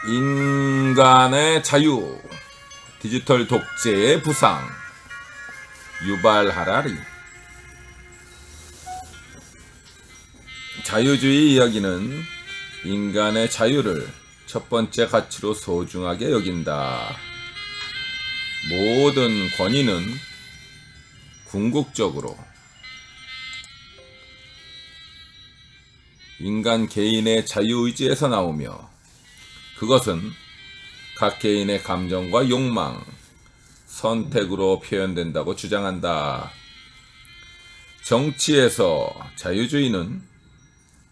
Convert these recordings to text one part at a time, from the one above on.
인간의 자유, 디지털 독재의 부상, 유발 하라리. 자유주의 이야기는 인간의 자유를 첫 번째 가치로 소중하게 여긴다. 모든 권위는 궁극적으로 인간 개인의 자유의지에서 나오며 그것은 각 개인의 감정과 욕망, 선택으로 표현된다고 주장한다. 정치에서 자유주의는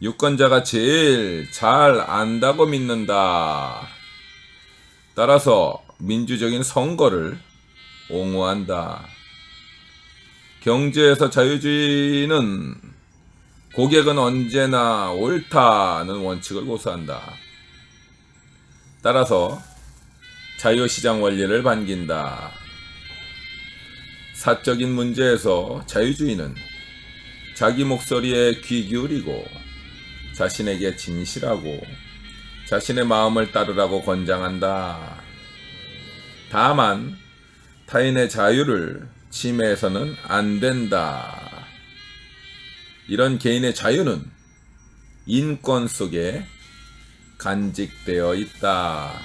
유권자가 제일 잘 안다고 믿는다. 따라서 민주적인 선거를 옹호한다. 경제에서 자유주의는 고객은 언제나 옳다는 원칙을 고수한다. 따라서 자유시장 원리를 반긴다. 사적인 문제에서 자유주의는 자기 목소리에 귀 기울이고 자신에게 진실하고 자신의 마음을 따르라고 권장한다. 다만 타인의 자유를 침해해서는 안 된다. 이런 개인의 자유는 인권 속에 간직되어 있다.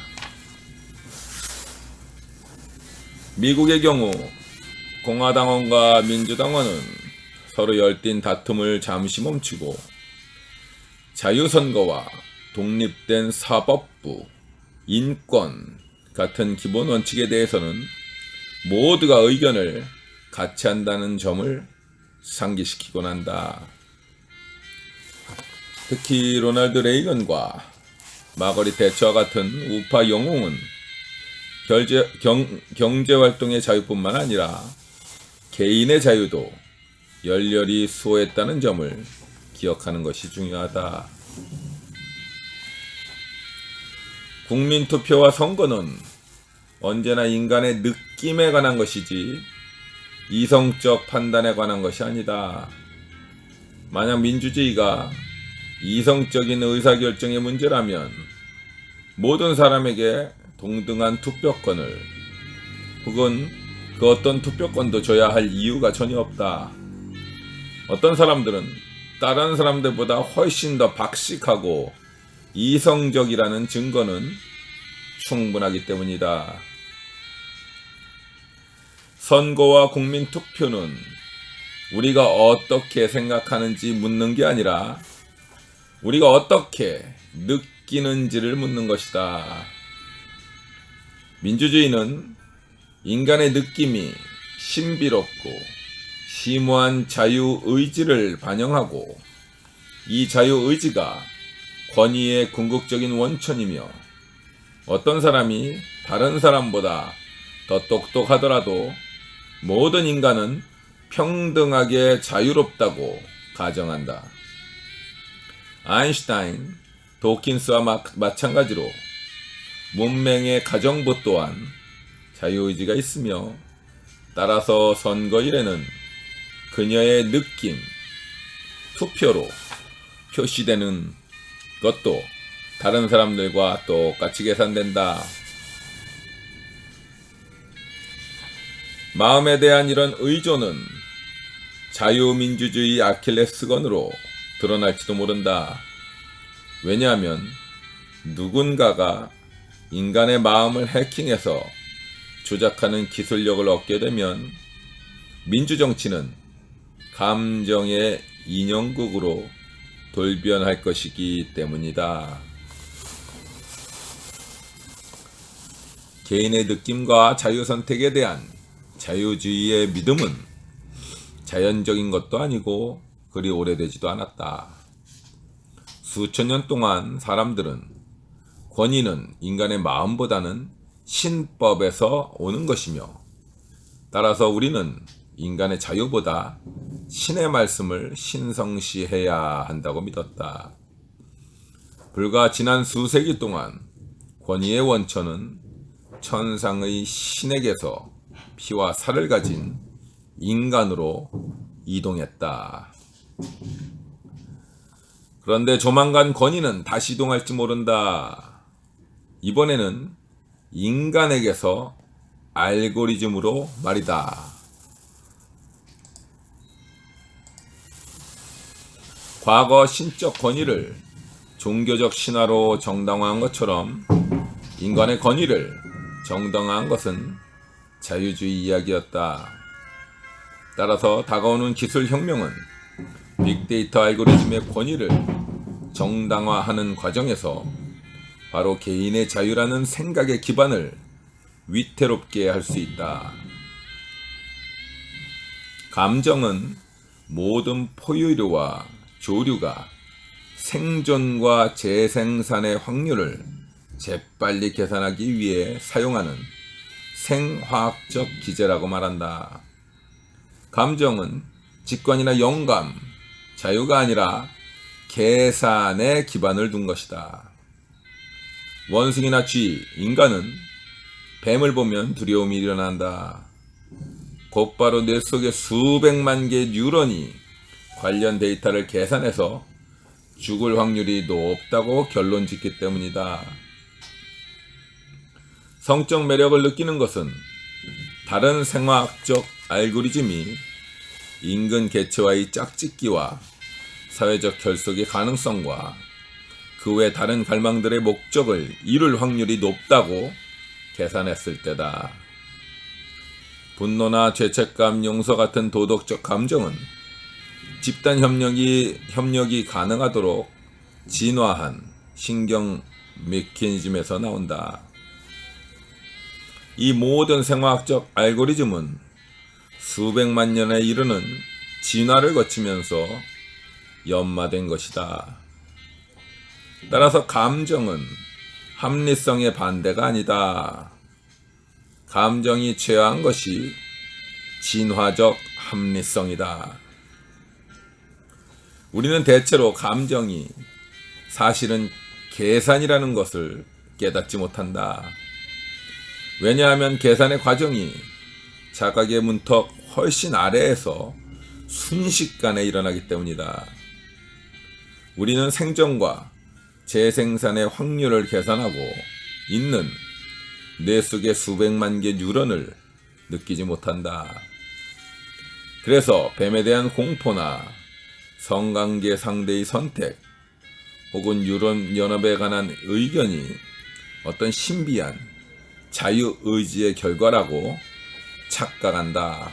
미국의 경우 공화당원과 민주당원은 서로 열띤 다툼을 잠시 멈추고 자유선거와 독립된 사법부, 인권 같은 기본 원칙에 대해서는 모두가 의견을 같이 한다는 점을 상기시키곤 한다. 특히 로널드 레이건과 마거릿 대처와 같은 우파 영웅은 경제활동의 자유뿐만 아니라 개인의 자유도 열렬히 수호했다는 점을 기억하는 것이 중요하다. 국민투표와 선거는 언제나 인간의 느낌에 관한 것이지 이성적 판단에 관한 것이 아니다. 만약 민주주의가 이성적인 의사결정의 문제라면 모든 사람에게 동등한 투표권을 혹은 그 어떤 투표권도 줘야 할 이유가 전혀 없다. 어떤 사람들은 다른 사람들보다 훨씬 더 박식하고 이성적이라는 증거는 충분하기 때문이다. 선거와 국민투표는 우리가 어떻게 생각하는지 묻는 게 아니라 우리가 어떻게 느끼는지를 묻는 것이다. 민주주의는 인간의 느낌이 신비롭고 심오한 자유의지를 반영하고 이 자유의지가 권위의 궁극적인 원천이며 어떤 사람이 다른 사람보다 더 똑똑하더라도 모든 인간은 평등하게 자유롭다고 가정한다. 아인슈타인, 도킨스와 마찬가지로 문맹의 가정부 또한 자유의지가 있으며 따라서 선거일에는 그녀의 느낌, 투표로 표시되는 것도 다른 사람들과 똑같이 계산된다. 마음에 대한 이런 의존은 자유민주주의 아킬레스건으로 드러날지도 모른다. 왜냐하면 누군가가 인간의 마음을 해킹해서 조작하는 기술력을 얻게 되면 민주정치는 감정의 인형극으로 돌변할 것이기 때문이다. 개인의 느낌과 자유선택에 대한 자유주의의 믿음은 자연적인 것도 아니고 그리 오래되지도 않았다. 수천 년 동안 사람들은 권위는 인간의 마음보다는 신법에서 오는 것이며 따라서 우리는 인간의 자유보다 신의 말씀을 신성시해야 한다고 믿었다. 불과 지난 수세기 동안 권위의 원천은 천상의 신에게서 피와 살을 가진 인간으로 이동했다. 그런데 조만간 권위는 다시 이동할지 모른다. 이번에는 인간에게서 알고리즘으로 말이다. 과거 신적 권위를 종교적 신화로 정당화한 것처럼 인간의 권위를 정당화한 것은 자유주의 이야기였다. 따라서 다가오는 기술혁명은 빅데이터 알고리즘의 권위를 정당화하는 과정에서 바로 개인의 자유라는 생각의 기반을 위태롭게 할 수 있다. 감정은 모든 포유류와 조류가 생존과 재생산의 확률을 재빨리 계산하기 위해 사용하는 생화학적 기제라고 말한다. 감정은 직관이나 영감, 자유가 아니라 계산에 기반을 둔 것이다. 원숭이나 쥐, 인간은 뱀을 보면 두려움이 일어난다. 곧바로 뇌 속에 수백만 개의 뉴런이 관련 데이터를 계산해서 죽을 확률이 높다고 결론 짓기 때문이다. 성적 매력을 느끼는 것은 다른 생화학적 알고리즘이 인근 개체와의 짝짓기와 사회적 결속의 가능성과 그 외 다른 갈망들의 목적을 이룰 확률이 높다고 계산했을 때다. 분노나 죄책감, 용서 같은 도덕적 감정은 집단 협력이 가능하도록 진화한 신경 메커니즘에서 나온다. 이 모든 생화학적 알고리즘은 수백만 년에 이르는 진화를 거치면서 연마된 것이다. 따라서 감정은 합리성의 반대가 아니다. 감정이 최하한 것이 진화적 합리성이다. 우리는 대체로 감정이 사실은 계산이라는 것을 깨닫지 못한다. 왜냐하면 계산의 과정이 자각의 문턱 훨씬 아래에서 순식간에 일어나기 때문이다. 우리는 생존과 재생산의 확률을 계산하고 있는 뇌 속의 수백만 개 뉴런을 느끼지 못한다. 그래서 뱀에 대한 공포나 성관계 상대의 선택 혹은 뉴런 연합에 관한 의견이 어떤 신비한 자유의지의 결과라고 착각한다.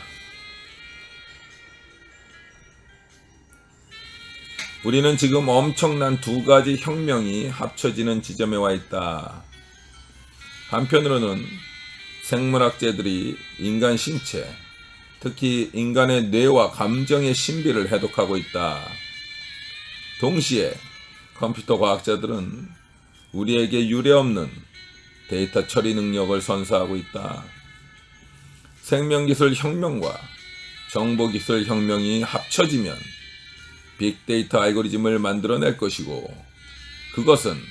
우리는 지금 엄청난 두 가지 혁명이 합쳐지는 지점에 와 있다. 한편으로는 생물학자들이 인간 신체, 특히 인간의 뇌와 감정의 신비를 해독하고 있다. 동시에 컴퓨터 과학자들은 우리에게 유례없는 데이터 처리 능력을 선사하고 있다. 생명기술 혁명과 정보기술 혁명이 합쳐지면 빅데이터 알고리즘을 만들어낼 것이고, 그것은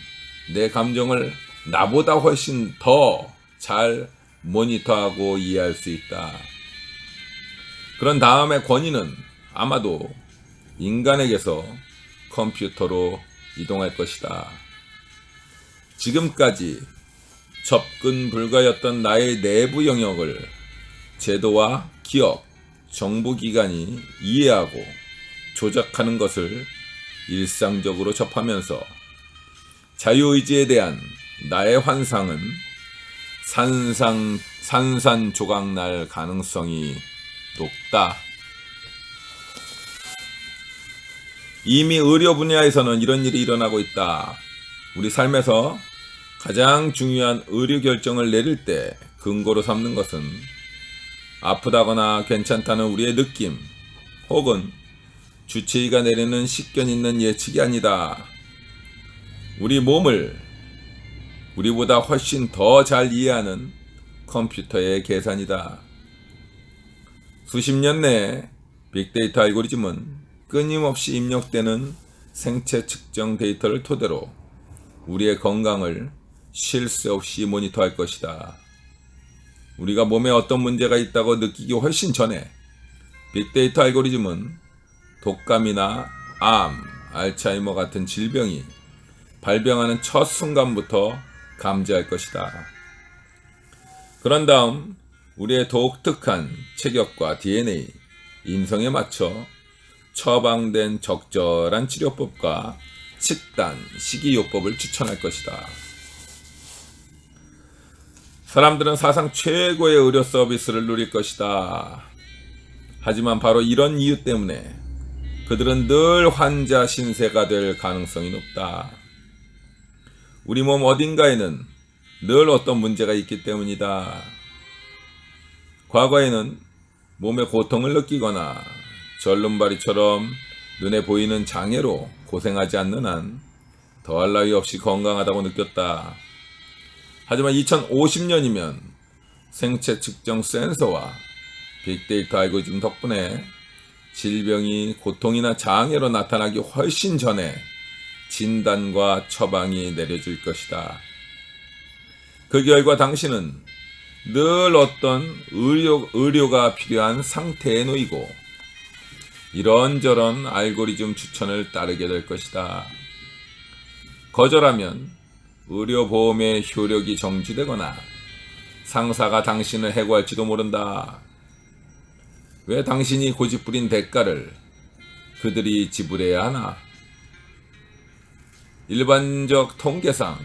내 감정을 나보다 훨씬 더 잘 모니터하고 이해할 수 있다. 그런 다음에 권위는 아마도 인간에게서 컴퓨터로 이동할 것이다. 지금까지 접근 불가였던 나의 내부 영역을 제도와 기업, 정부기관이 이해하고 조작하는 것을 일상적으로 접하면서 자유의지에 대한 나의 환상은 산산조각 날 가능성이 높다. 이미 의료 분야에서는 이런 일이 일어나고 있다. 우리 삶에서 가장 중요한 의료 결정을 내릴 때 근거로 삼는 것은 아프다거나 괜찮다는 우리의 느낌 혹은 주치의가 내리는 식견 있는 예측이 아니다. 우리 몸을 우리보다 훨씬 더 잘 이해하는 컴퓨터의 계산이다. 수십 년 내에 빅데이터 알고리즘은 끊임없이 입력되는 생체 측정 데이터를 토대로 우리의 건강을 쉴 새 없이 모니터할 것이다. 우리가 몸에 어떤 문제가 있다고 느끼기 훨씬 전에 빅데이터 알고리즘은 독감이나 암, 알츠하이머 같은 질병이 발병하는 첫 순간부터 감지할 것이다. 그런 다음 우리의 독특한 체격과 DNA, 인성에 맞춰 처방된 적절한 치료법과 식단, 식이요법을 추천할 것이다. 사람들은 사상 최고의 의료 서비스를 누릴 것이다. 하지만 바로 이런 이유 때문에 그들은 늘 환자 신세가 될 가능성이 높다. 우리 몸 어딘가에는 늘 어떤 문제가 있기 때문이다. 과거에는 몸에 고통을 느끼거나 절름발이처럼 눈에 보이는 장애로 고생하지 않는 한 더할 나위 없이 건강하다고 느꼈다. 하지만 2050년이면 생체 측정 센서와 빅데이터 알고리즘 덕분에 질병이 고통이나 장애로 나타나기 훨씬 전에 진단과 처방이 내려질 것이다. 그 결과 당신은 늘 어떤 의료가 필요한 상태에 놓이고 이런저런 알고리즘 추천을 따르게 될 것이다. 거절하면 의료보험의 효력이 정지되거나 상사가 당신을 해고할지도 모른다. 왜 당신이 고집부린 대가를 그들이 지불해야 하나? 일반적 통계상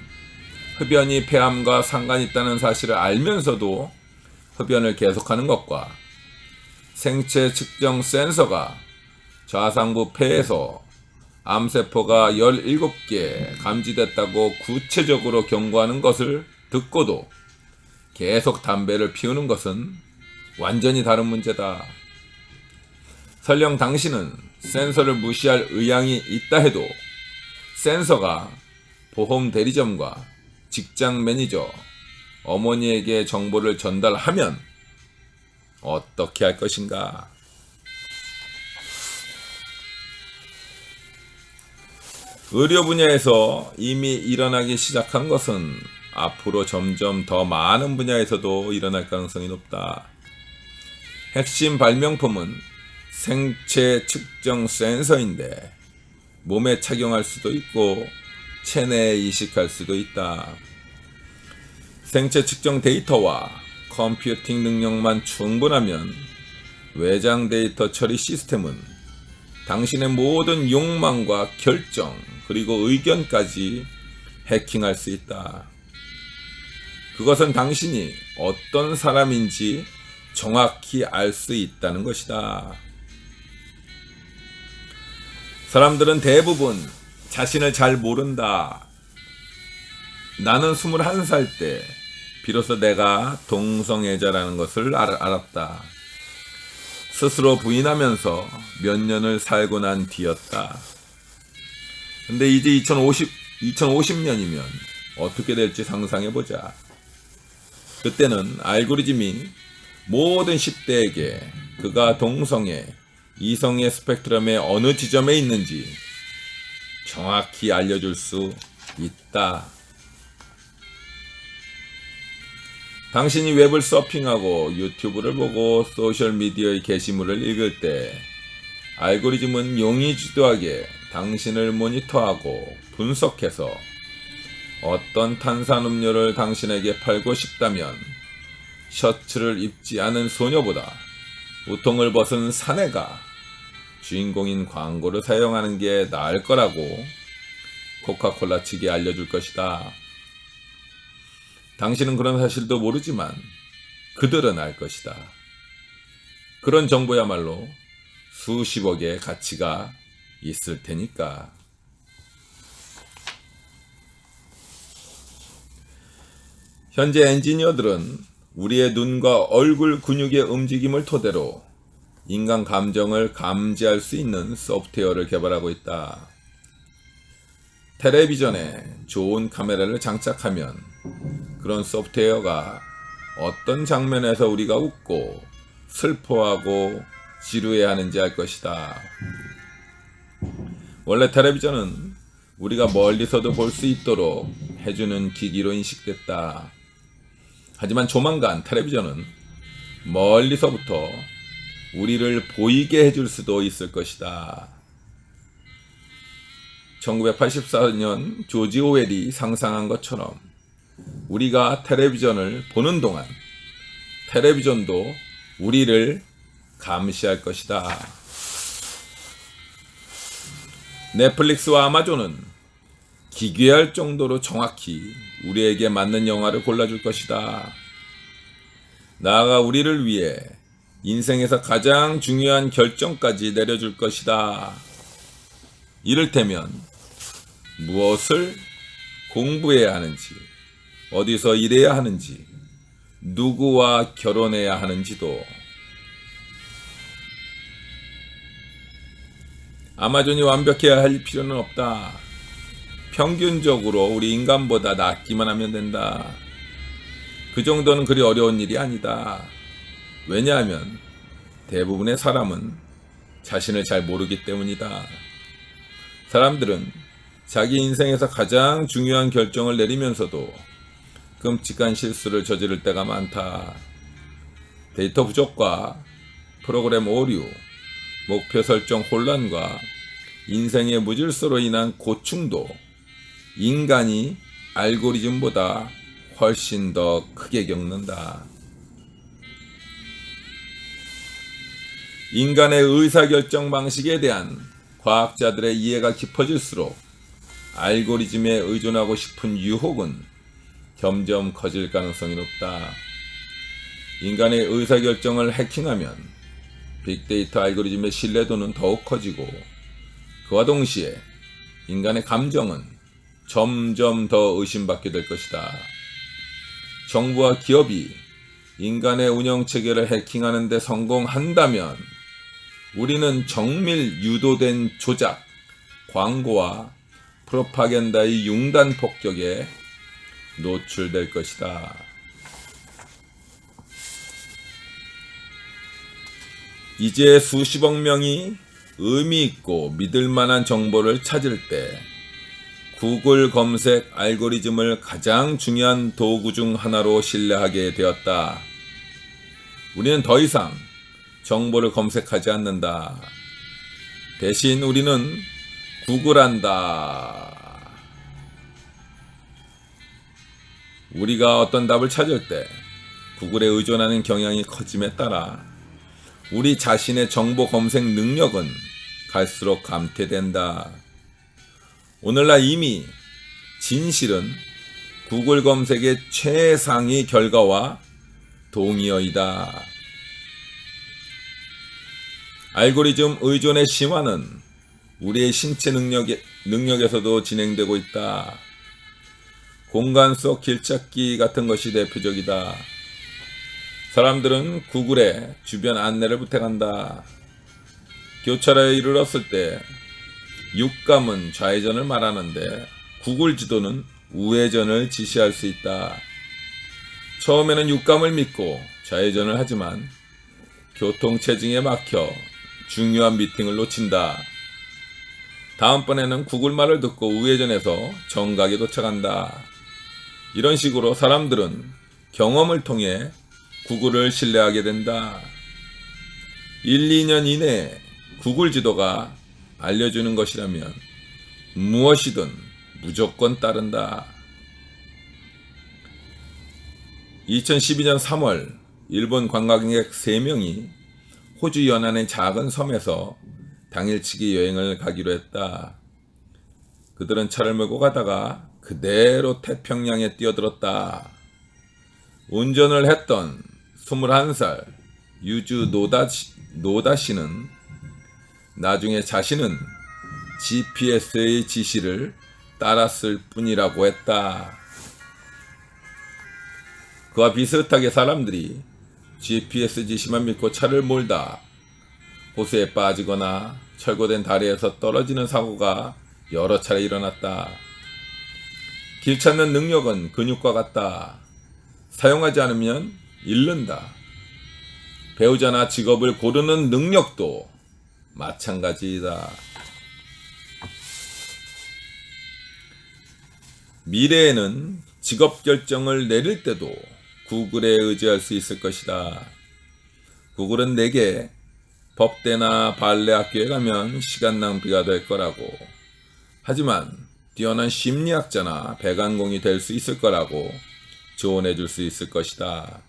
흡연이 폐암과 상관이 있다는 사실을 알면서도 흡연을 계속하는 것과 생체 측정 센서가 좌상부 폐에서 암세포가 17개 감지됐다고 구체적으로 경고하는 것을 듣고도 계속 담배를 피우는 것은 완전히 다른 문제다. 설령 당신은 센서를 무시할 의향이 있다 해도 센서가 보험 대리점과 직장 매니저, 어머니에게 정보를 전달하면 어떻게 할 것인가? 의료 분야에서 이미 일어나기 시작한 것은 앞으로 점점 더 많은 분야에서도 일어날 가능성이 높다. 핵심 발명품은 생체 측정 센서인데 몸에 착용할 수도 있고 체내에 이식할 수도 있다. 생체 측정 데이터와 컴퓨팅 능력만 충분하면 외장 데이터 처리 시스템은 당신의 모든 욕망과 결정 그리고 의견까지 해킹할 수 있다. 그것은 당신이 어떤 사람인지 정확히 알 수 있다는 것이다. 사람들은 대부분 자신을 잘 모른다. 나는 21살 때 비로소 내가 동성애자라는 것을 알았다. 스스로 부인하면서 몇 년을 살고 난 뒤였다. 근데 이제 2050년이면 어떻게 될지 상상해보자. 그때는 알고리즘이 모든 10대에게 그가 동성애, 이성의 스펙트럼의 어느 지점에 있는지 정확히 알려줄 수 있다. 당신이 웹을 서핑하고 유튜브를 보고 소셜미디어의 게시물을 읽을 때 알고리즘은 용의주도하게 당신을 모니터하고 분석해서 어떤 탄산음료를 당신에게 팔고 싶다면 셔츠를 입지 않은 소녀보다 우통을 벗은 사내가 주인공인 광고를 사용하는 게 나을 거라고 코카콜라 측에 알려줄 것이다. 당신은 그런 사실도 모르지만 그들은 알 것이다. 그런 정보야말로 수십억의 가치가 있을 테니까. 현재 엔지니어들은 우리의 눈과 얼굴 근육의 움직임을 토대로 인간 감정을 감지할 수 있는 소프트웨어를 개발하고 있다. 텔레비전에 좋은 카메라를 장착하면 그런 소프트웨어가 어떤 장면에서 우리가 웃고 슬퍼하고 지루해하는지 알 것이다. 원래 텔레비전은 우리가 멀리서도 볼 수 있도록 해주는 기기로 인식됐다. 하지만 조만간 텔레비전은 멀리서부터 우리를 보이게 해줄 수도 있을 것이다. 1984년 조지 오웰이 상상한 것처럼 우리가 텔레비전을 보는 동안 텔레비전도 우리를 감시할 것이다. 넷플릭스와 아마존은 기괴할 정도로 정확히 우리에게 맞는 영화를 골라줄 것이다. 나아가 우리를 위해 인생에서 가장 중요한 결정까지 내려줄 것이다. 이를테면 무엇을 공부해야 하는지, 어디서 일해야 하는지, 누구와 결혼해야 하는지도. 아마존이 완벽해야 할 필요는 없다. 평균적으로 우리 인간보다 낫기만 하면 된다. 그 정도는 그리 어려운 일이 아니다. 왜냐하면 대부분의 사람은 자신을 잘 모르기 때문이다. 사람들은 자기 인생에서 가장 중요한 결정을 내리면서도 끔찍한 실수를 저지를 때가 많다. 데이터 부족과 프로그램 오류, 목표 설정 혼란과 인생의 무질서로 인한 고충도 인간이 알고리즘보다 훨씬 더 크게 겪는다. 인간의 의사결정 방식에 대한 과학자들의 이해가 깊어질수록 알고리즘에 의존하고 싶은 유혹은 점점 커질 가능성이 높다. 인간의 의사결정을 해킹하면 빅데이터 알고리즘의 신뢰도는 더욱 커지고 그와 동시에 인간의 감정은 점점 더 의심받게 될 것이다. 정부와 기업이 인간의 운영체계를 해킹하는 데 성공한다면 우리는 정밀 유도된 조작, 광고와 프로파간다의 융단 폭격에 노출될 것이다. 이제 수십억 명이 의미 있고 믿을 만한 정보를 찾을 때 구글 검색 알고리즘을 가장 중요한 도구 중 하나로 신뢰하게 되었다. 우리는 더 이상 정보를 검색하지 않는다. 대신 우리는 구글한다. 우리가 어떤 답을 찾을 때 구글에 의존하는 경향이 커짐에 따라 우리 자신의 정보 검색 능력은 갈수록 감퇴된다. 오늘날 이미 진실은 구글 검색의 최상위 결과와 동의어이다. 알고리즘 의존의 심화는 우리의 신체 능력에서도 진행되고 있다. 공간 속 길찾기 같은 것이 대표적이다. 사람들은 구글에 주변 안내를 부탁한다. 교차로에 이르렀을 때 육감은 좌회전을 말하는데 구글 지도는 우회전을 지시할 수 있다. 처음에는 육감을 믿고 좌회전을 하지만 교통체증에 막혀 중요한 미팅을 놓친다. 다음번에는 구글 말을 듣고 우회전해서 정각에 도착한다. 이런 식으로 사람들은 경험을 통해 구글을 신뢰하게 된다. 1, 2년 이내에 구글 지도가 알려주는 것이라면 무엇이든 무조건 따른다. 2012년 3월 일본 관광객 3명이 호주 연안의 작은 섬에서 당일치기 여행을 가기로 했다. 그들은 차를 몰고 가다가 그대로 태평양에 뛰어들었다. 운전을 했던 21살 유주 노다 씨는 나중에 자신은 GPS의 지시를 따랐을 뿐이라고 했다. 그와 비슷하게 사람들이 GPS 지시만 믿고 차를 몰다 호수에 빠지거나 철거된 다리에서 떨어지는 사고가 여러 차례 일어났다. 길 찾는 능력은 근육과 같다. 사용하지 않으면 잃는다. 배우자나 직업을 고르는 능력도 마찬가지이다. 미래에는 직업 결정을 내릴 때도 구글에 의지할 수 있을 것이다. 구글은 내게 법대나 발레 학교에 가면 시간 낭비가 될 거라고 하지만 뛰어난 심리학자나 백안공이 될 수 있을 거라고 조언해 줄 수 있을 것이다.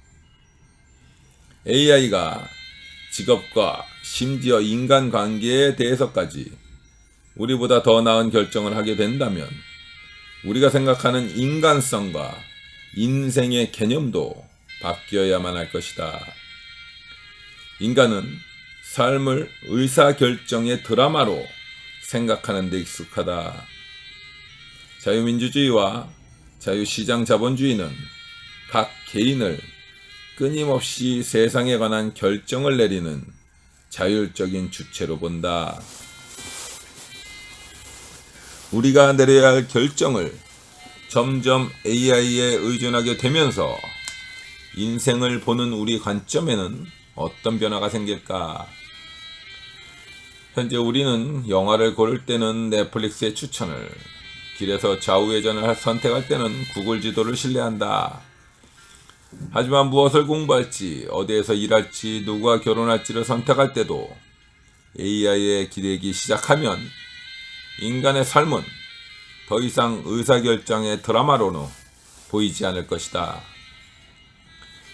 AI가 직업과 심지어 인간관계에 대해서까지 우리보다 더 나은 결정을 하게 된다면 우리가 생각하는 인간성과 인생의 개념도 바뀌어야만 할 것이다. 인간은 삶을 의사결정의 드라마로 생각하는 데 익숙하다. 자유민주주의와 자유시장 자본주의는 각 개인을 끊임없이 세상에 관한 결정을 내리는 자율적인 주체로 본다. 우리가 내려야 할 결정을 점점 AI에 의존하게 되면서 인생을 보는 우리 관점에는 어떤 변화가 생길까? 현재 우리는 영화를 고를 때는 넷플릭스의 추천을, 길에서 좌우회전을 선택할 때는 구글 지도를 신뢰한다. 하지만 무엇을 공부할지, 어디에서 일할지, 누구와 결혼할지를 선택할 때도 AI에 기대기 시작하면 인간의 삶은 더 이상 의사결정의 드라마로는 보이지 않을 것이다.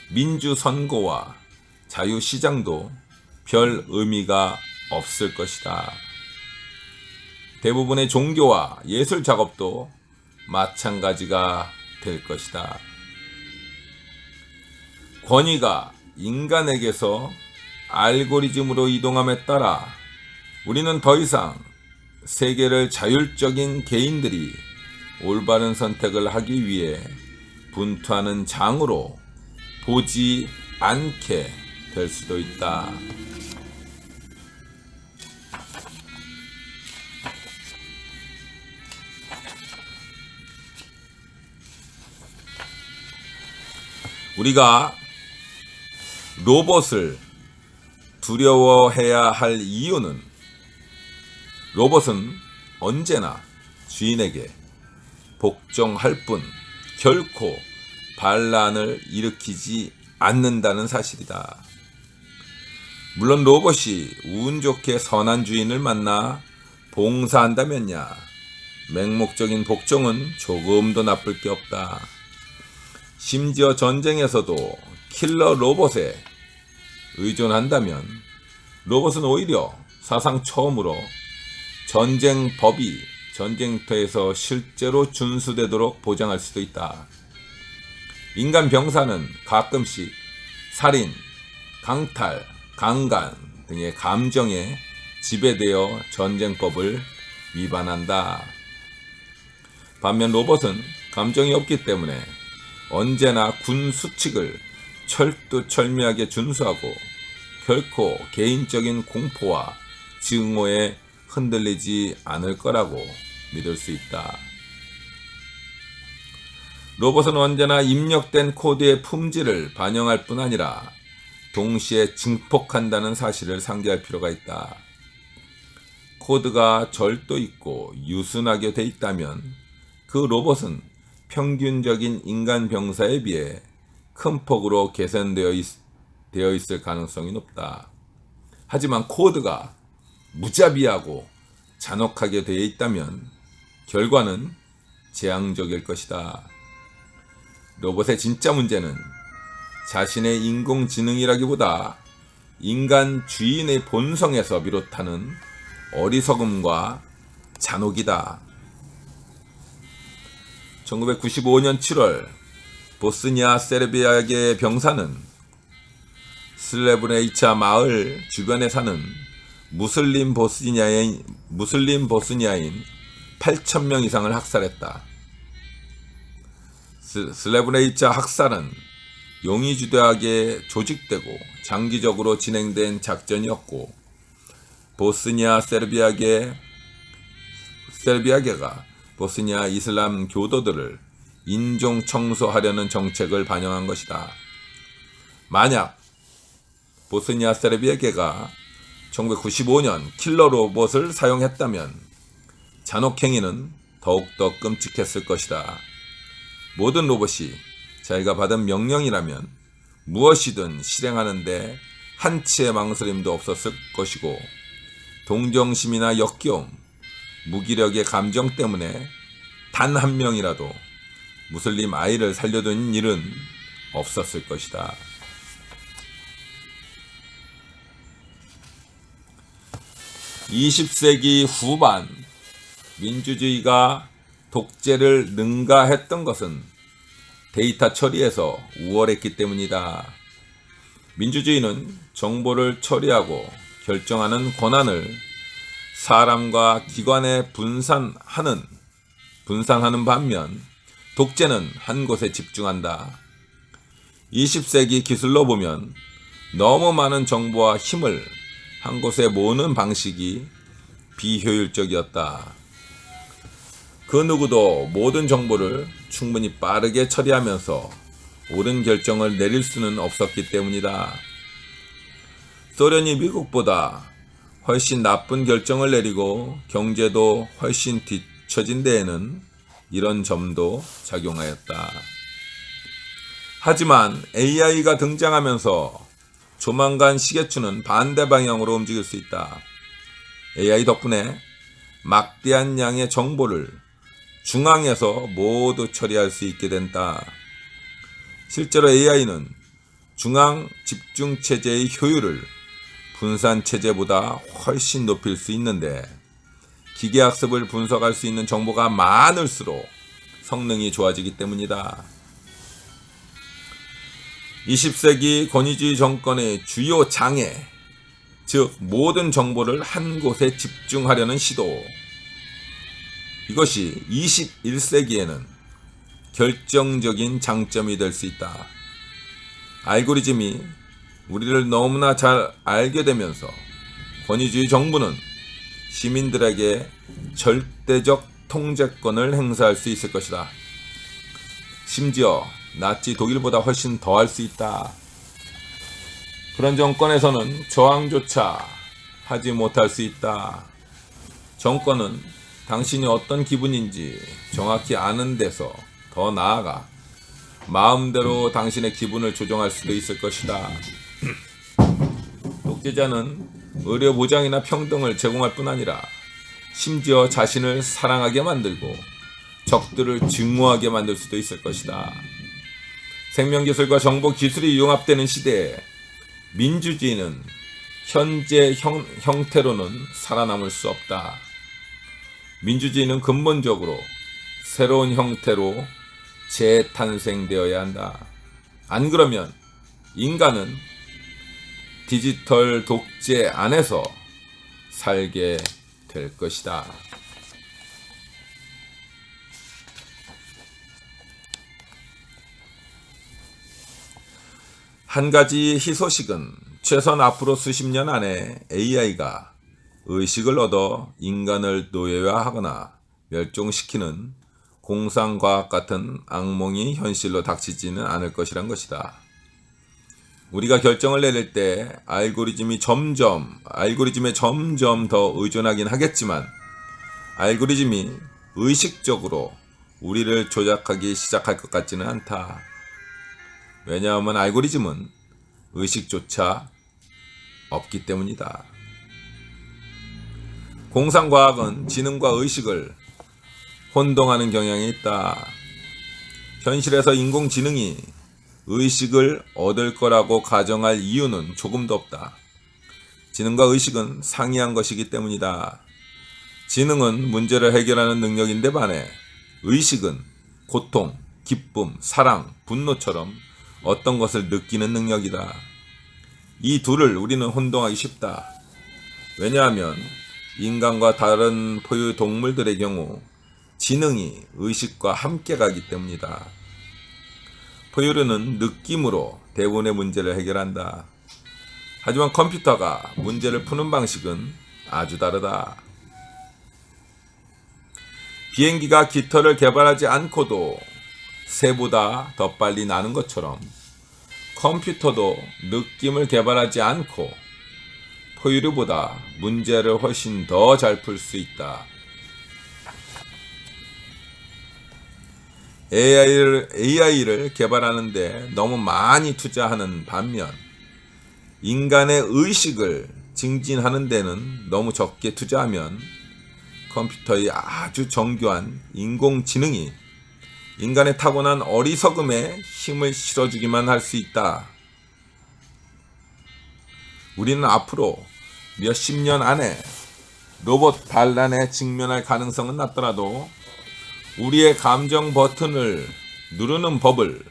민주선거와 자유시장도 별 의미가 없을 것이다. 대부분의 종교와 예술 작업도 마찬가지가 될 것이다. 권위가 인간에게서 알고리즘으로 이동함에 따라 우리는 더 이상 세계를 자율적인 개인들이 올바른 선택을 하기 위해 분투하는 장으로 보지 않게 될 수도 있다. 우리가 로봇을 두려워해야 할 이유는 로봇은 언제나 주인에게 복종할 뿐 결코 반란을 일으키지 않는다는 사실이다. 물론 로봇이 운 좋게 선한 주인을 만나 봉사한다면야 맹목적인 복종은 조금도 나쁠 게 없다. 심지어 전쟁에서도 킬러 로봇에 의존한다면 로봇은 오히려 사상 처음으로 전쟁법이 전쟁터에서 실제로 준수되도록 보장할 수도 있다. 인간 병사는 가끔씩 살인, 강탈, 강간 등의 감정에 지배되어 전쟁법을 위반한다. 반면 로봇은 감정이 없기 때문에 언제나 군 수칙을 철두철미하게 준수하고 결코 개인적인 공포와 증오에 흔들리지 않을 거라고 믿을 수 있다. 로봇은 언제나 입력된 코드의 품질을 반영할 뿐 아니라 동시에 증폭한다는 사실을 상기할 필요가 있다. 코드가 절도 있고 유순하게 돼 있다면 그 로봇은 평균적인 인간 병사에 비해 큰 폭으로 개선되어 있을 가능성이 높다. 하지만 코드가 무자비하고 잔혹하게 되어 있다면 결과는 재앙적일 것이다. 로봇의 진짜 문제는 자신의 인공지능이라기보다 인간 주인의 본성에서 비롯하는 어리석음과 잔혹이다. 1995년 7월 보스니아 세르비아계 병사는 슬레브레이차 마을 주변에 사는 무슬림 보스니아인 8,000명 이상을 학살했다. 슬레브레이차 학살은 용의주도하게 조직되고 장기적으로 진행된 작전이었고 보스니아 세르비아계가 보스니아 이슬람 교도들을 인종 청소하려는 정책을 반영한 것이다. 만약 보스니아 세르비아계가 1995년 킬러 로봇을 사용했다면 잔혹행위는 더욱더 끔찍했을 것이다. 모든 로봇이 자기가 받은 명령이라면 무엇이든 실행하는데 한치의 망설임도 없었을 것이고 동정심이나 역겨움, 무기력의 감정 때문에 단 한 명이라도 무슬림 아이를 살려둔 일은 없었을 것이다. 20세기 후반 민주주의가 독재를 능가했던 것은 데이터 처리에서 우월했기 때문이다. 민주주의는 정보를 처리하고 결정하는 권한을 사람과 기관에 분산하는 반면 독재는 한 곳에 집중한다. 20세기 기술로 보면 너무 많은 정보와 힘을 한 곳에 모으는 방식이 비효율적이었다. 그 누구도 모든 정보를 충분히 빠르게 처리하면서 옳은 결정을 내릴 수는 없었기 때문이다. 소련이 미국보다 훨씬 나쁜 결정을 내리고 경제도 훨씬 뒤처진 데에는 이런 점도 작용하였다. 하지만 AI가 등장하면서 조만간 시계추는 반대 방향으로 움직일 수 있다. AI 덕분에 막대한 양의 정보를 중앙에서 모두 처리할 수 있게 된다. 실제로 AI는 중앙 집중체제의 효율을 분산체제보다 훨씬 높일 수 있는데 기계학습을 분석할 수 있는 정보가 많을수록 성능이 좋아지기 때문이다. 20세기 권위주의 정권의 주요 장애, 즉 모든 정보를 한 곳에 집중하려는 시도, 이것이 21세기에는 결정적인 장점이 될 수 있다. 알고리즘이 우리를 너무나 잘 알게 되면서 권위주의 정부는 시민들에게 절대적 통제권을 행사할 수 있을 것이다. 심지어 나치 독일보다 훨씬 더 할 수 있다. 그런 정권에서는 저항조차 하지 못할 수 있다. 정권은 당신이 어떤 기분인지 정확히 아는 데서 더 나아가 마음대로 당신의 기분을 조정할 수도 있을 것이다. 독재자는 의료 보장이나 평등을 제공할 뿐 아니라 심지어 자신을 사랑하게 만들고 적들을 증오하게 만들 수도 있을 것이다. 생명기술과 정보기술이 융합되는 시대에 민주주의는 현재 형태로는 살아남을 수 없다. 민주주의는 근본적으로 새로운 형태로 재탄생되어야 한다. 안 그러면 인간은 디지털 독재 안에서 살게 될 것이다. 한 가지 희소식은 최소한 앞으로 수십 년 안에 AI가 의식을 얻어 인간을 노예화하거나 멸종시키는 공상과학 같은 악몽이 현실로 닥치지는 않을 것이란 것이다. 우리가 결정을 내릴 때 알고리즘에 점점 더 의존하긴 하겠지만 알고리즘이 의식적으로 우리를 조작하기 시작할 것 같지는 않다. 왜냐하면 알고리즘은 의식조차 없기 때문이다. 공상과학은 지능과 의식을 혼동하는 경향이 있다. 현실에서 인공지능이 의식을 얻을 거라고 가정할 이유는 조금도 없다. 지능과 의식은 상이한 것이기 때문이다. 지능은 문제를 해결하는 능력인데 반해 의식은 고통, 기쁨, 사랑, 분노처럼 어떤 것을 느끼는 능력이다. 이 둘을 우리는 혼동하기 쉽다. 왜냐하면 인간과 다른 포유 동물들의 경우 지능이 의식과 함께 가기 때문이다. 포유류는 느낌으로 대부분의 문제를 해결한다. 하지만 컴퓨터가 문제를 푸는 방식은 아주 다르다. 비행기가 깃털을 개발하지 않고도 새보다 더 빨리 나는 것처럼 컴퓨터도 느낌을 개발하지 않고 포유류보다 문제를 훨씬 더 잘 풀 수 있다. AI를 개발하는데 너무 많이 투자하는 반면 인간의 의식을 증진하는 데는 너무 적게 투자하면 컴퓨터의 아주 정교한 인공지능이 인간의 타고난 어리석음에 힘을 실어주기만 할 수 있다. 우리는 앞으로 몇십 년 안에 로봇 반란에 직면할 가능성은 낮더라도 우리의 감정 버튼을 누르는 법을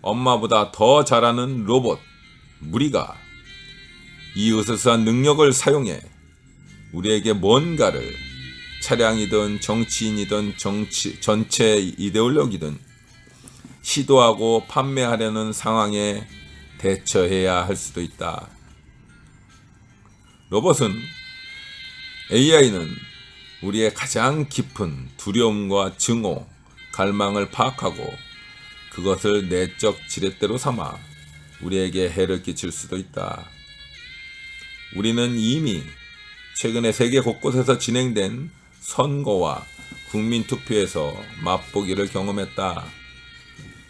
엄마보다 더 잘하는 로봇 무리가 이 으스스한 능력을 사용해 우리에게 뭔가를 차량이든 정치인이든 전체 이데올로기든 시도하고 판매하려는 상황에 대처해야 할 수도 있다. 로봇은 AI는 우리의 가장 깊은 두려움과 증오, 갈망을 파악하고 그것을 내적 지렛대로 삼아 우리에게 해를 끼칠 수도 있다. 우리는 이미 최근에 세계 곳곳에서 진행된 선거와 국민투표에서 맛보기를 경험했다.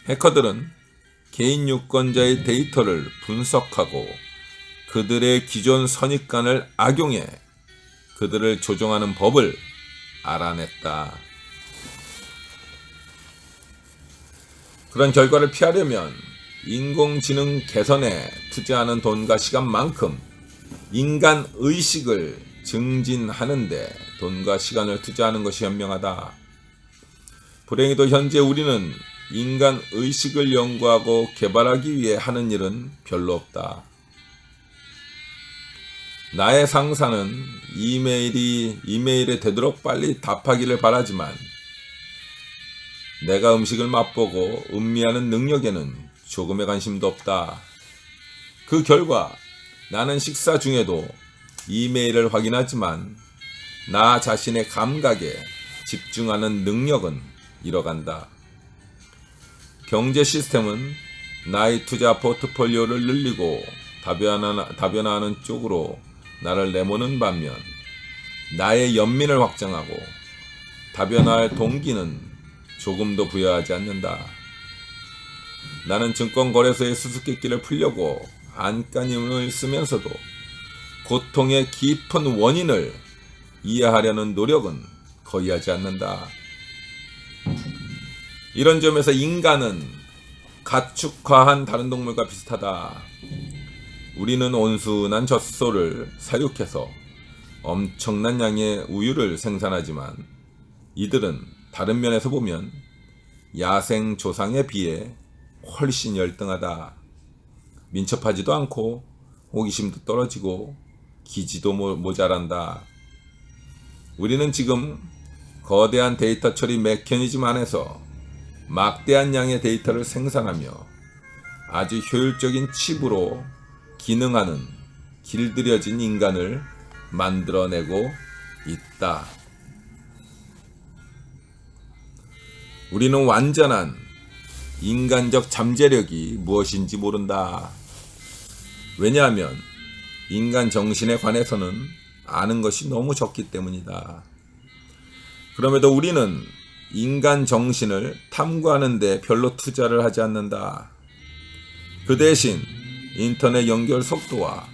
해커들은 개인 유권자의 데이터를 분석하고 그들의 기존 선입관을 악용해 그들을 조종하는 법을 알아냈다. 그런 결과를 피하려면 인공지능 개선에 투자하는 돈과 시간만큼 인간 의식을 증진하는데 돈과 시간을 투자하는 것이 현명하다. 불행히도 현재 우리는 인간 의식을 연구하고 개발하기 위해 하는 일은 별로 없다. 나의 상사는 이메일에 되도록 빨리 답하기를 바라지만 내가 음식을 맛보고 음미하는 능력에는 조금의 관심도 없다. 그 결과 나는 식사 중에도 이메일을 확인하지만 나 자신의 감각에 집중하는 능력은 잃어간다. 경제 시스템은 나의 투자 포트폴리오를 늘리고 다변화하는 쪽으로 나를 내모는 반면 나의 연민을 확장하고 다변화할 동기는 조금도 부여하지 않는다. 나는 증권거래소의 수수께끼를 풀려고 안간힘을 쓰면서도 고통의 깊은 원인을 이해하려는 노력은 거의 하지 않는다. 이런 점에서 인간은 가축화한 다른 동물과 비슷하다. 우리는 온순한 젖소를 사육해서 엄청난 양의 우유를 생산하지만 이들은 다른 면에서 보면 야생 조상에 비해 훨씬 열등하다. 민첩하지도 않고 호기심도 떨어지고 기지도 모자란다. 우리는 지금 거대한 데이터 처리 메커니즘 안에서 막대한 양의 데이터를 생산하며 아주 효율적인 칩으로 기능하는 길들여진 인간을 만들어내고 있다. 우리는 완전한 인간적 잠재력이 무엇인지 모른다. 왜냐하면 인간 정신에 관해서는 아는 것이 너무 적기 때문이다. 그럼에도 우리는 인간 정신을 탐구하는 데 별로 투자를 하지 않는다. 그 대신 인터넷 연결 속도와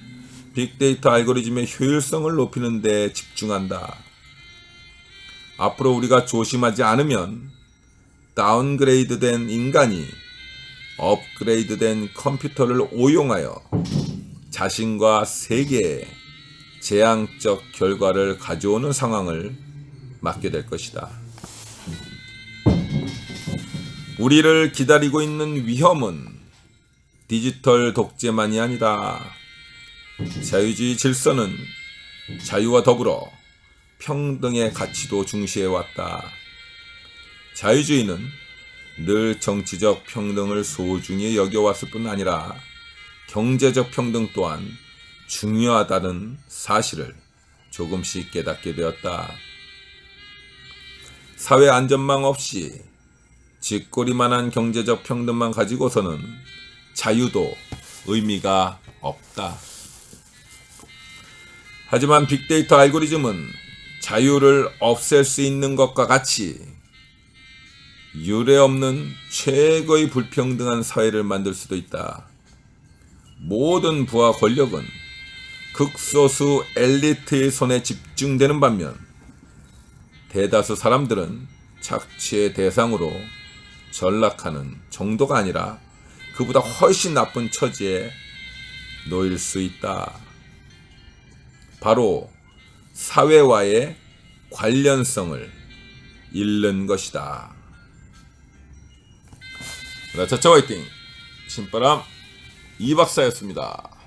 빅데이터 알고리즘의 효율성을 높이는 데 집중한다. 앞으로 우리가 조심하지 않으면 다운그레이드된 인간이 업그레이드된 컴퓨터를 오용하여 자신과 세계에 재앙적 결과를 가져오는 상황을 맞게 될 것이다. 우리를 기다리고 있는 위험은 디지털 독재만이 아니다. 자유주의 질서는 자유와 더불어 평등의 가치도 중시해왔다. 자유주의는 늘 정치적 평등을 소중히 여겨왔을 뿐 아니라 경제적 평등 또한 중요하다는 사실을 조금씩 깨닫게 되었다. 사회 안전망 없이 쥐꼬리만한 경제적 평등만 가지고서는 자유도 의미가 없다. 하지만 빅데이터 알고리즘은 자유를 없앨 수 있는 것과 같이 유례없는 최고의 불평등한 사회를 만들 수도 있다. 모든 부와 권력은 극소수 엘리트의 손에 집중되는 반면 대다수 사람들은 착취의 대상으로 전락하는 정도가 아니라 그보다 훨씬 나쁜 처지에 놓일 수 있다. 바로 사회와의 관련성을 잃는 것이다. 자차 화이팅! 신바람 이박사였습니다.